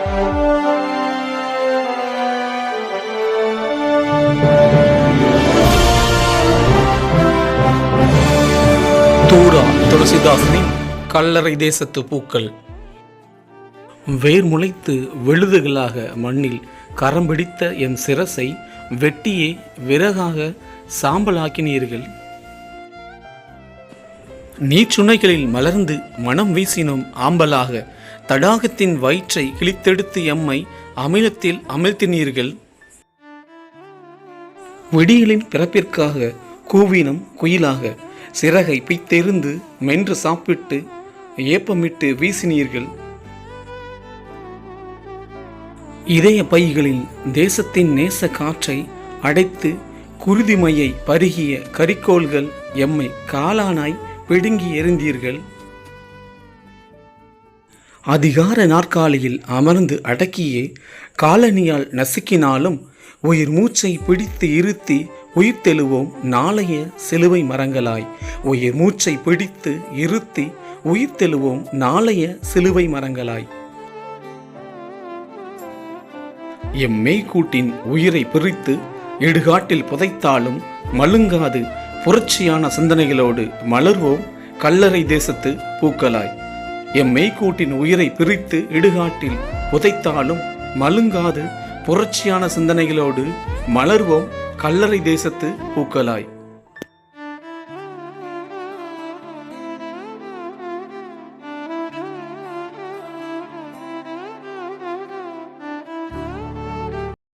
தூரா துளசிதாசனின் கல்லறை தேசத்து பூக்கள். வேர் முளைத்து விழுதுகளாக மண்ணில் கரம் பிடித்த என் சிரசை வெட்டியே விறகாக சாம்பலாக்கினீர்கள். நீச்சுனைகளில் மலர்ந்து மனம் வீசினோம் ஆம்பலாக, தடாகத்தின் வயிற்றை கிழித்தெடுத்து எம்மை அமிலத்தில் அமிழ்த்தினீர்கள். விடியலின் பிறப்பிற்காக கூவினம் குயிலாக, சிறகை பிய்த்தெறிந்து மென்று சாப்பிட்டு ஏப்பமிட்டு வீசினீர்கள். இதய பைகளில் தேசத்தின் நேச காற்றை அடைத்து குருதிமையை பருகிய கரிக்கோள்கள் எம்மை காலானாய் பிடுங்கி எறிந்தீர்கள். அதிகார நாற்காலியில் அமர்ந்து அடக்கியே காலனியால் நசுக்கினாலும் உயிர் மூச்சை பிடித்து இருத்தி உயிர்த்தெழுவோம் நாளைய சிலுவை மரங்களாய். உயிர் மூச்சை பிடித்து இருத்தி உயிர்த்தெழுவோம் நாளைய சிலுவை மரங்களாய். எம் மெய்க்கூட்டின் உயிரை பிரித்து இடுகாட்டில் புதைத்தாலும் மழுங்காது புரட்சியான சிந்தனைகளோடு மலர்வோம் கல்லறை தேசத்து பூக்களாய். எம் மெய்க்கூட்டின் உயிரை பிரித்து இடுகாட்டில் புதைத்தாலும் மழுங்காது புரட்சியான சிந்தனைகளோடு மலர்வோம் கல்லறை தேசத்து பூக்களாய்.